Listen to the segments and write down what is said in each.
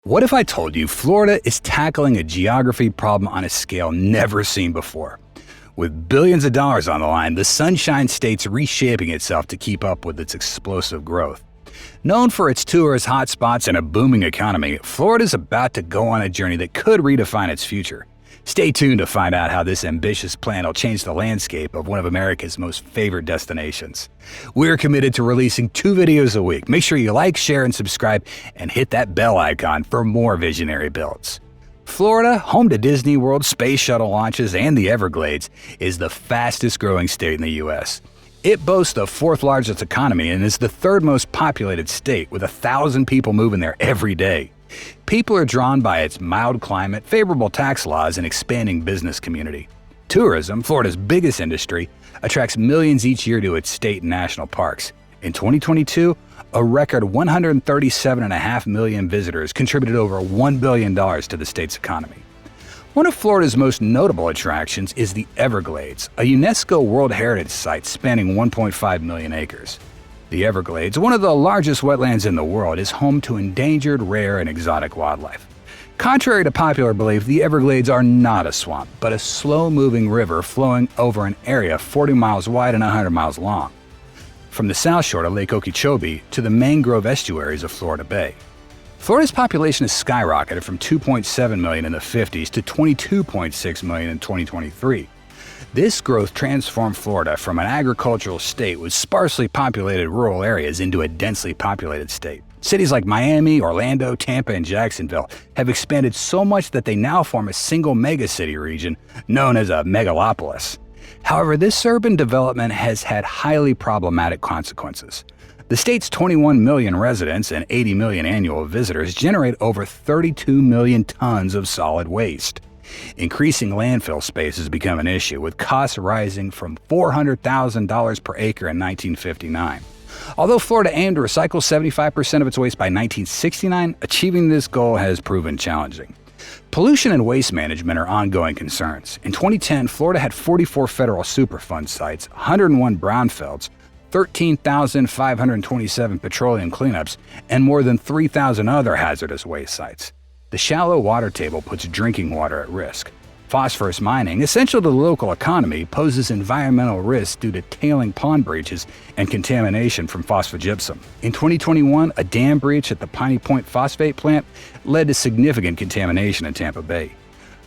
What if I told you Florida is tackling a geography problem on a scale never seen before? With billions of dollars on the line, the Sunshine State's reshaping itself to keep up with its explosive growth. Known for its tourist hotspots and a booming economy, Florida's about to go on a journey that could redefine its future. Stay tuned to find out how this ambitious plan will change the landscape of one of America's most favored destinations. We're committed to releasing 2 videos a week. Make sure you like, share, and subscribe, and hit that bell icon for more visionary builds. Florida, home to Disney World, space shuttle launches, and the Everglades, is the fastest growing state in the U.S. It boasts the 4th largest economy and is the 3rd most populated state, with 1,000 people moving there every day. People are drawn by its mild climate, favorable tax laws, and expanding business community. Tourism, Florida's biggest industry, attracts millions each year to its state and national parks. In 2022, a record 137.5 million visitors contributed over $1 billion to the state's economy. One of Florida's most notable attractions is the Everglades, a UNESCO World Heritage Site spanning 1.5 million acres. The Everglades, one of the largest wetlands in the world, is home to endangered, rare, and exotic wildlife. Contrary to popular belief, the Everglades are not a swamp, but a slow-moving river flowing over an area 40 miles wide and 100 miles long, from the south shore of Lake Okeechobee to the mangrove estuaries of Florida Bay. Florida's population has skyrocketed from 2.7 million in the 50s to 22.6 million in 2023. This growth transformed Florida from an agricultural state with sparsely populated rural areas into a densely populated state. Cities like Miami, Orlando, Tampa, and Jacksonville have expanded so much that they now form a single megacity region known as a megalopolis. However, this urban development has had highly problematic consequences. The state's 21 million residents and 80 million annual visitors generate over 32 million tons of solid waste. Increasing landfill space has become an issue, with costs rising from $400,000 per acre in 1959. Although Florida aimed to recycle 75% of its waste by 1969, achieving this goal has proven challenging. Pollution and waste management are ongoing concerns. In 2010, Florida had 44 federal Superfund sites, 101 brownfields, 13,527 petroleum cleanups, and more than 3,000 other hazardous waste sites. The shallow water table puts drinking water at risk. Phosphorus mining, essential to the local economy, poses environmental risks due to tailing pond breaches and contamination from phosphogypsum. In 2021, a dam breach at the Piney Point phosphate plant led to significant contamination in Tampa Bay.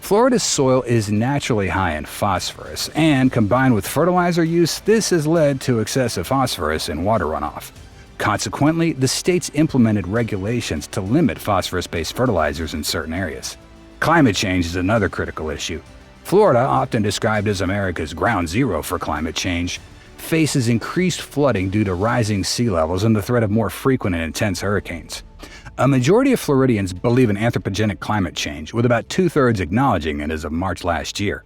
Florida's soil is naturally high in phosphorus, and combined with fertilizer use, this has led to excessive phosphorus in water runoff. Consequently, the state's implemented regulations to limit phosphorus-based fertilizers in certain areas. Climate change is another critical issue. Florida, often described as America's ground zero for climate change, faces increased flooding due to rising sea levels and the threat of more frequent and intense hurricanes. A majority of Floridians believe in anthropogenic climate change, with about 2/3 acknowledging it as of March last year.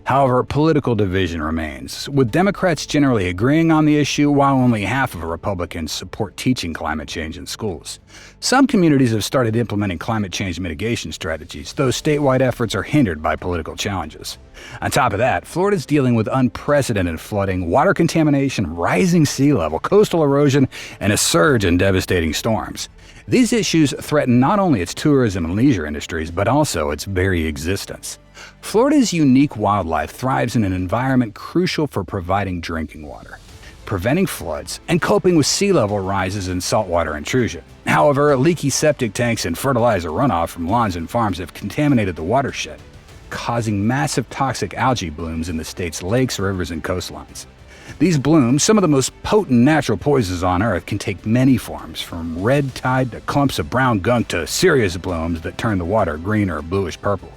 However, political division remains, with Democrats generally agreeing on the issue while only half of Republicans support teaching climate change in schools. Some communities have started implementing climate change mitigation strategies, though statewide efforts are hindered by political challenges. On top of that, Florida is dealing with unprecedented flooding, water contamination, rising sea level, coastal erosion, and a surge in devastating storms. These issues threaten not only its tourism and leisure industries, but also its very existence. Florida's unique wildlife thrives in an environment crucial for providing drinking water, preventing floods, and coping with sea level rises and saltwater intrusion. However, leaky septic tanks and fertilizer runoff from lawns and farms have contaminated the watershed, causing massive toxic algae blooms in the state's lakes, rivers, and coastlines. These blooms, some of the most potent natural poisons on Earth, can take many forms, from red tide to clumps of brown gunk to serious blooms that turn the water green or bluish-purple.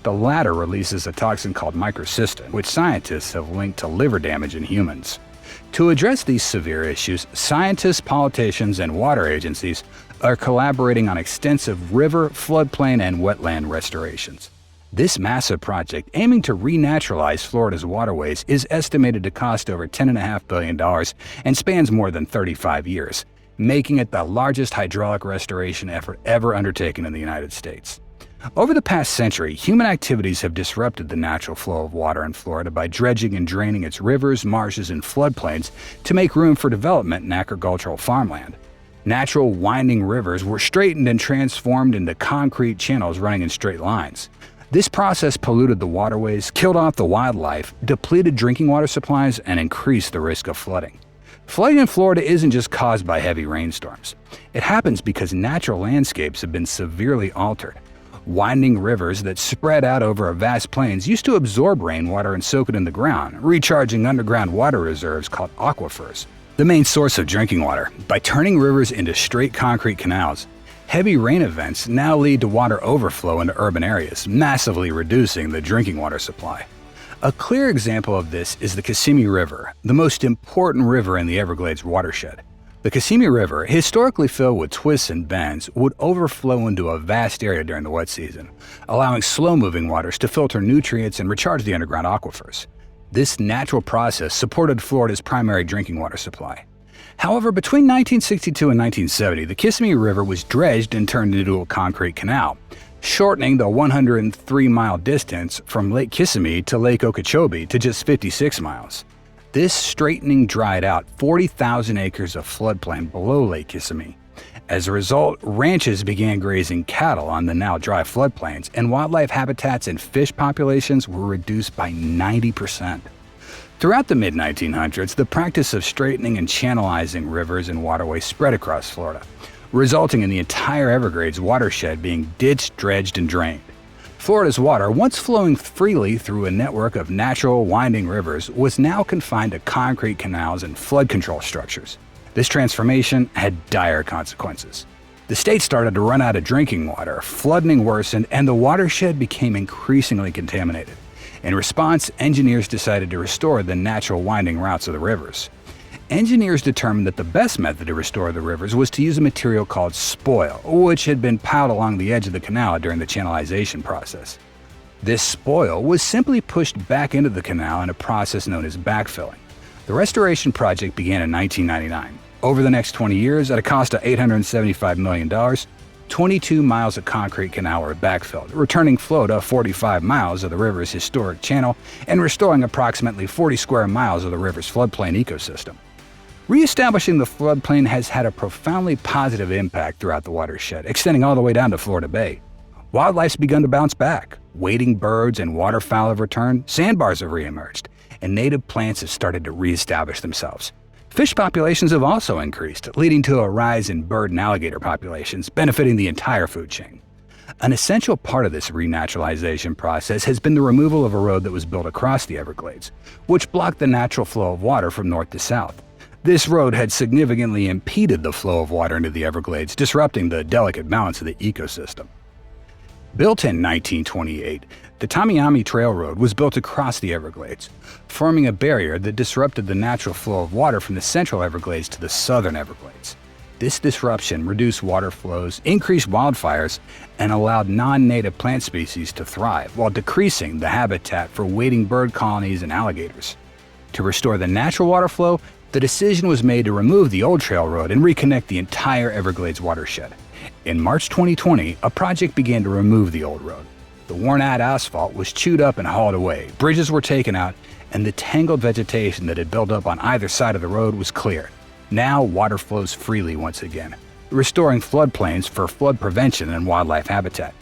The latter releases a toxin called microcystin, which scientists have linked to liver damage in humans. To address these severe issues, scientists, politicians, and water agencies are collaborating on extensive river, floodplain, and wetland restorations. This massive project, aiming to renaturalize Florida's waterways, is estimated to cost over $10.5 billion and spans more than 35 years, making it the largest hydraulic restoration effort ever undertaken in the United States. Over the past century, human activities have disrupted the natural flow of water in Florida by dredging and draining its rivers, marshes, and floodplains to make room for development in agricultural farmland. Natural winding rivers were straightened and transformed into concrete channels running in straight lines. This process polluted the waterways, killed off the wildlife, depleted drinking water supplies, and increased the risk of flooding. Flooding in Florida isn't just caused by heavy rainstorms. It happens because natural landscapes have been severely altered. Winding rivers that spread out over vast plains used to absorb rainwater and soak it in the ground, recharging underground water reserves called aquifers, the main source of drinking water. By turning rivers into straight concrete canals, heavy rain events now lead to water overflow into urban areas, massively reducing the drinking water supply. A clear example of this is the Kissimmee River, the most important river in the Everglades watershed. The Kissimmee River, historically filled with twists and bends, would overflow into a vast area during the wet season, allowing slow-moving waters to filter nutrients and recharge the underground aquifers. This natural process supported Florida's primary drinking water supply. However, between 1962 and 1970, the Kissimmee River was dredged and turned into a concrete canal, shortening the 103-mile distance from Lake Kissimmee to Lake Okeechobee to just 56 miles. This straightening dried out 40,000 acres of floodplain below Lake Kissimmee. As a result, ranches began grazing cattle on the now dry floodplains, and wildlife habitats and fish populations were reduced by 90%. Throughout the mid-1900s, the practice of straightening and channelizing rivers and waterways spread across Florida, resulting in the entire Everglades watershed being ditched, dredged, and drained. Florida's water, once flowing freely through a network of natural winding rivers, was now confined to concrete canals and flood control structures. This transformation had dire consequences. The state started to run out of drinking water, flooding worsened, and the watershed became increasingly contaminated. In response, engineers decided to restore the natural winding routes of the rivers. Engineers determined that the best method to restore the rivers was to use a material called spoil, which had been piled along the edge of the canal during the channelization process. This spoil was simply pushed back into the canal in a process known as backfilling. The restoration project began in 1999. Over the next 20 years, at a cost of $875 million, 22 miles of concrete canal were backfilled, returning flow to 45 miles of the river's historic channel and restoring approximately 40 square miles of the river's floodplain ecosystem. Reestablishing the floodplain has had a profoundly positive impact throughout the watershed, extending all the way down to Florida Bay. Wildlife's begun to bounce back. Wading birds and waterfowl have returned, sandbars have reemerged, and native plants have started to reestablish themselves. Fish populations have also increased, leading to a rise in bird and alligator populations, benefiting the entire food chain. An essential part of this renaturalization process has been the removal of a road that was built across the Everglades, which blocked the natural flow of water from north to south. This road had significantly impeded the flow of water into the Everglades, disrupting the delicate balance of the ecosystem. Built in 1928, the Tamiami Trail Road was built across the Everglades, forming a barrier that disrupted the natural flow of water from the central Everglades to the southern Everglades. This disruption reduced water flows, increased wildfires, and allowed non-native plant species to thrive, while decreasing the habitat for wading bird colonies and alligators. To restore the natural water flow, the decision was made to remove the old trail road and reconnect the entire Everglades watershed. In March 2020, a project began to remove the old road. The worn-out asphalt was chewed up and hauled away, bridges were taken out, and the tangled vegetation that had built up on either side of the road was cleared. Now water flows freely once again, restoring floodplains for flood prevention and wildlife habitat.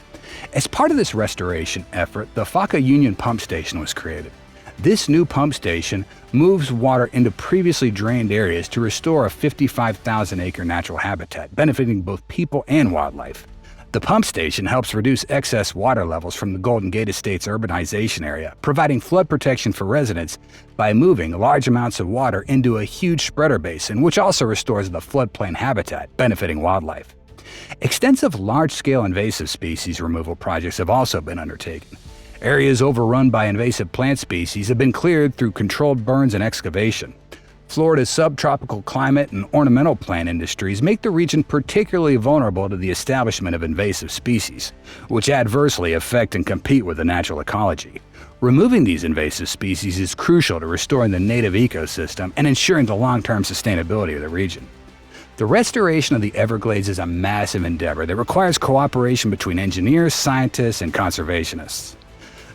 As part of this restoration effort, the Faka Union Pump Station was created. This new pump station moves water into previously drained areas to restore a 55,000-acre natural habitat, benefiting both people and wildlife. The pump station helps reduce excess water levels from the Golden Gate Estate's urbanization area, providing flood protection for residents by moving large amounts of water into a huge spreader basin, which also restores the floodplain habitat, benefiting wildlife. Extensive large-scale invasive species removal projects have also been undertaken. Areas overrun by invasive plant species have been cleared through controlled burns and excavation. Florida's subtropical climate and ornamental plant industries make the region particularly vulnerable to the establishment of invasive species, which adversely affect and compete with the natural ecology. Removing these invasive species is crucial to restoring the native ecosystem and ensuring the long-term sustainability of the region. The restoration of the Everglades is a massive endeavor that requires cooperation between engineers, scientists, and conservationists.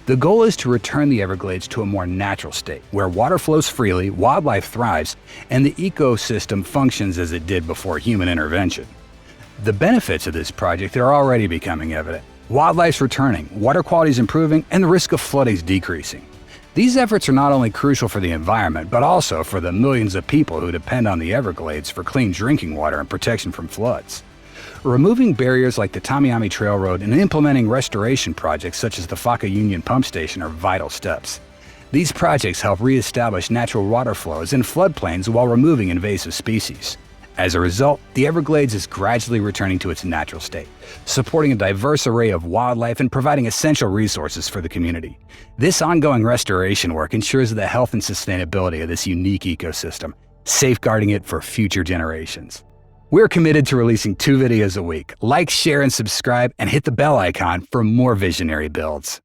The goal is to return the Everglades to a more natural state, where water flows freely, wildlife thrives, and the ecosystem functions as it did before human intervention. The benefits of this project are already becoming evident. Wildlife's returning, water quality is improving, and the risk of flooding is decreasing. These efforts are not only crucial for the environment, but also for the millions of people who depend on the Everglades for clean drinking water and protection from floods. Removing barriers like the Tamiami Trail Road and implementing restoration projects such as the Faka Union Pump Station are vital steps. These projects help reestablish natural water flows in floodplains while removing invasive species. As a result, the Everglades is gradually returning to its natural state, supporting a diverse array of wildlife and providing essential resources for the community. This ongoing restoration work ensures the health and sustainability of this unique ecosystem, safeguarding it for future generations. We're committed to releasing 2 videos a week. Like, share, and subscribe, and hit the bell icon for more visionary builds.